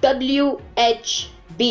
WHB।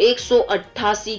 188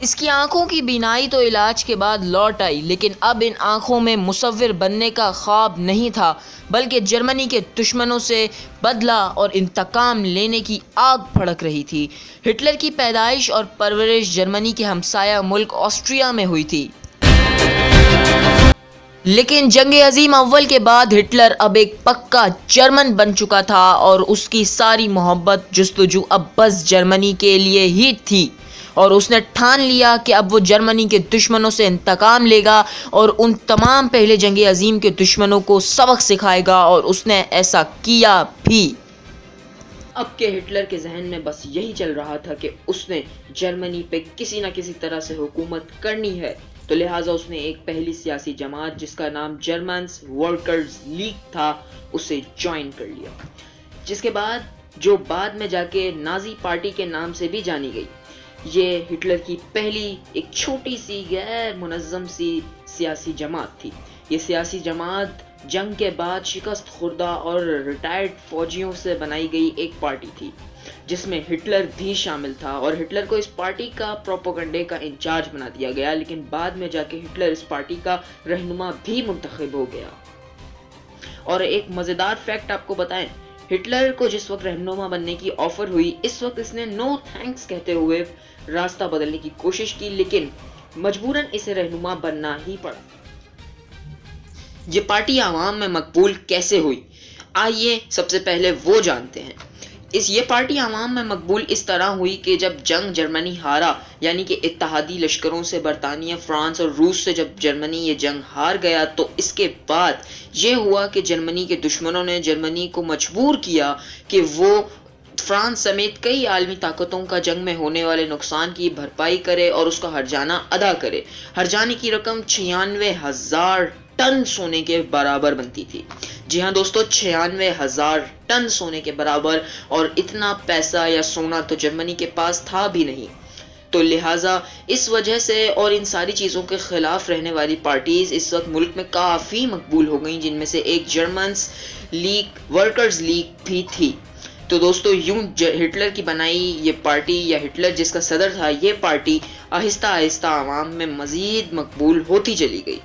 اس کی آنکھوں کی بینائی تو علاج کے بعد لوٹ آئی، لیکن اب ان آنکھوں میں مصور بننے کا خواب نہیں تھا، بلکہ جرمنی کے دشمنوں سے بدلہ اور انتقام لینے کی آگ بھڑک رہی تھی۔ ہٹلر کی پیدائش اور پرورش جرمنی کے ہمسایہ ملک آسٹریا میں ہوئی تھی، لیکن جنگ عظیم اول کے بعد ہٹلر اب ایک پکا جرمن بن چکا تھا اور اس کی ساری محبت جستجو اب بس جرمنی کے لیے ہی تھی، اور اس نے ٹھان لیا کہ اب وہ جرمنی کے دشمنوں سے انتقام لے گا اور ان تمام پہلے جنگ عظیم کے دشمنوں کو سبق سکھائے گا، اور اس نے ایسا کیا بھی۔ اب کے ہٹلر کے ذہن میں بس یہی چل رہا تھا کہ اس نے جرمنی پہ کسی نہ کسی طرح سے حکومت کرنی ہے، تو لہٰذا اس نے ایک پہلی سیاسی جماعت جس کا نام جرمنز ورکرز لیگ تھا اسے جوائن کر لیا، جس کے بعد جو بعد میں جا کے نازی پارٹی کے نام سے بھی جانی گئی۔ یہ ہٹلر کی پہلی ایک چھوٹی سی غیر منظم سی سیاسی جماعت تھی۔ یہ سیاسی جماعت جنگ کے بعد شکست خوردہ اور ریٹائرڈ فوجیوں سے بنائی گئی ایک پارٹی تھی، جس میں ہٹلر بھی شامل تھا، اور ہٹلر کو اس پارٹی کا پروپیگنڈے کا انچارج بنا دیا گیا، لیکن بعد میں جا کے ہٹلر اس پارٹی کا رہنما بھی منتخب ہو گیا۔ اور ایک مزیدار فیکٹ آپ کو بتائیں، ہٹلر کو جس وقت رہنما بننے کی آفر ہوئی، اس وقت اس نے نو تھینکس کہتے ہوئے راستہ بدلنے کی کوشش کی، لیکن مجبوراً اسے رہنما بننا ہی پڑا۔ یہ پارٹی عوام میں مقبول کیسے ہوئی؟ آئیے سب سے پہلے وہ جانتے ہیں۔ یہ پارٹی عوام میں مقبول اس طرح ہوئی کہ جب جنگ جرمنی ہارا، یعنی کہ اتحادی لشکروں سے برطانیہ، فرانس اور روس سے جب جرمنی یہ جنگ ہار گیا، تو اس کے بعد یہ ہوا کہ جرمنی کے دشمنوں نے جرمنی کو مجبور کیا کہ وہ فرانس سمیت کئی عالمی طاقتوں کا جنگ میں ہونے والے نقصان کی بھرپائی کرے اور اس کا ہرجانہ ادا کرے۔ ہرجانے کی رقم 96,000 ٹن سونے کے برابر بنتی تھی۔ جی ہاں دوستو، 96,000 ٹن سونے کے برابر، اور اتنا پیسہ یا سونا تو جرمنی کے پاس تھا بھی نہیں۔ تو لہٰذا اس وجہ سے اور ان ساری چیزوں کے خلاف رہنے والی پارٹیز اس وقت ملک میں کافی مقبول ہو گئیں، جن میں سے ایک جرمنز لیگ، ورکرز لیگ بھی تھی۔ تو دوستو یوں ہٹلر کی بنائی یہ پارٹی، یا ہٹلر جس کا صدر تھا، یہ پارٹی آہستہ آہستہ عوام میں مزید مقبول ہوتی چلی گئی۔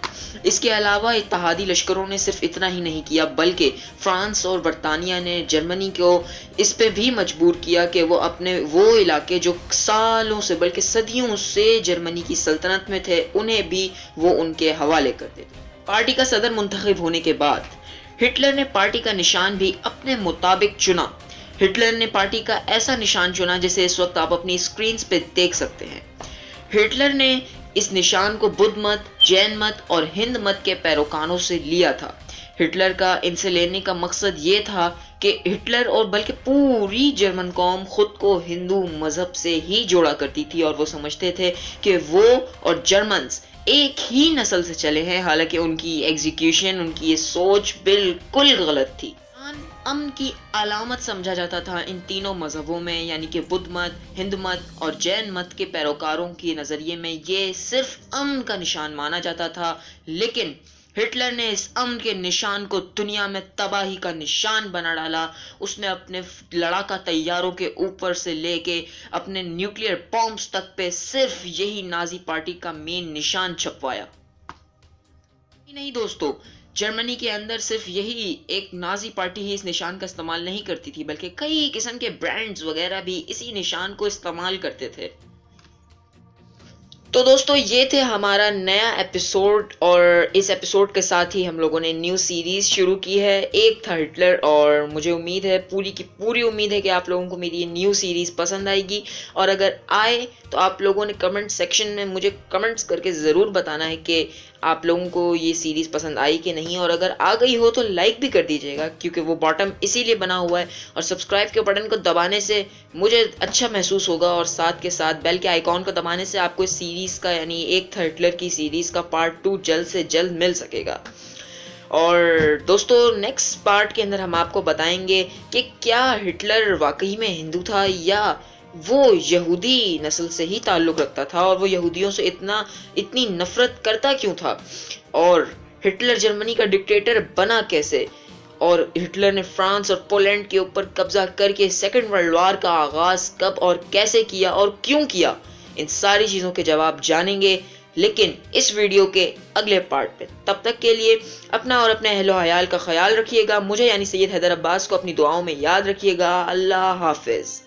اس کے علاوہ اتحادی لشکروں نے صرف اتنا ہی نہیں کیا، بلکہ فرانس اور برطانیہ نے جرمنی کو اس پہ بھی مجبور کیا کہ وہ اپنے وہ علاقے جو سالوں سے بلکہ صدیوں سے جرمنی کی سلطنت میں تھے، انہیں بھی وہ ان کے حوالے کرتے تھے۔ پارٹی کا صدر منتخب ہونے کے بعد ہٹلر نے پارٹی کا نشان بھی اپنے مطابق چنا۔ ہٹلر نے پارٹی کا ایسا نشان چنا جسے اس وقت آپ اپنی سکرینز پہ دیکھ سکتے ہیں۔ ہٹلر نے اس نشان کو بدھ مت، جین مت اور ہند مت کے پیروکاروں سے لیا تھا۔ ہٹلر کا ان سے لینے کا مقصد یہ تھا کہ ہٹلر اور بلکہ پوری جرمن قوم خود کو ہندو مذہب سے ہی جوڑا کرتی تھی، اور وہ سمجھتے تھے کہ وہ اور جرمنز ایک ہی نسل سے چلے ہیں، حالانکہ ان کی ایگزیکیوشن، ان کی یہ سوچ بالکل غلط تھی۔ امن کی علامت سمجھا جاتا تھا ان تینوں مذہبوں میں، یعنی کہ بدھ مت، ہند مت اور جین مت کے پیروکاروں کے نظریے میں یہ صرف امن کا نشان مانا جاتا تھا، لیکن ہٹلر نے اس امن کے نشان کو دنیا میں تباہی کا نشان بنا ڈالا۔ اس نے اپنے لڑاکا طیاروں کے اوپر سے لے کے اپنے نیوکلیئر بامبس تک پہ صرف یہی نازی پارٹی کا مین نشان چھپوایا۔ نہیں دوستو، جرمنی کے اندر صرف یہی ایک نازی پارٹی ہی اس نشان کا استعمال نہیں کرتی تھی، بلکہ کئی قسم کے برانڈز وغیرہ بھی اسی نشان کو استعمال کرتے تھے۔ تو دوستو یہ تھے ہمارا نیا ایپیسوڈ، اور اس ایپیسوڈ کے ساتھ ہی ہم لوگوں نے نیو سیریز شروع کی ہے۔ ایک تھا ہٹلر، اور مجھے امید ہے، پوری کی پوری امید ہے کہ آپ لوگوں کو میری یہ نیو سیریز پسند آئے گی، اور اگر آئے تو آپ لوگوں نے کمنٹ سیکشن میں مجھے کمنٹس کر کے ضرور بتانا ہے کہ آپ لوگوں کو یہ سیریز پسند آئی کہ نہیں، اور اگر آ گئی ہو تو لائک بھی کر دیجیے گا، کیونکہ وہ باٹم اسی لیے بنا ہوا ہے، اور سبسکرائب کے بٹن کو دبانے سے مجھے اچھا محسوس ہوگا، اور ساتھ کے ساتھ بیل کے آئیکن کو دبانے سے آپ کو اس سیریز کا، یعنی ایک تھا ہٹلر کی سیریز کا پارٹ 2 جلد سے جلد مل سکے گا۔ اور دوستو نیکسٹ پارٹ کے اندر ہم آپ کو بتائیں گے کہ کیا ہٹلر واقعی میں ہندو تھا، یا وہ یہودی نسل سے ہی تعلق رکھتا تھا، اور وہ یہودیوں سے اتنی نفرت کرتا کیوں تھا، اور ہٹلر جرمنی کا ڈکٹیٹر بنا کیسے، اور ہٹلر نے فرانس اور پولینڈ کے اوپر قبضہ کر کے سیکنڈ ورلڈ وار کا آغاز کب اور کیسے کیا اور کیوں کیا، ان ساری چیزوں کے جواب جانیں گے لیکن اس ویڈیو کے اگلے پارٹ پہ. تب تک کے لیے اپنا اور اپنے اہل و عیال کا خیال رکھیے گا. مجھے یعنی سید حیدر عباس کو اپنی دعاؤں میں یاد رکھیے گا. اللہ حافظ.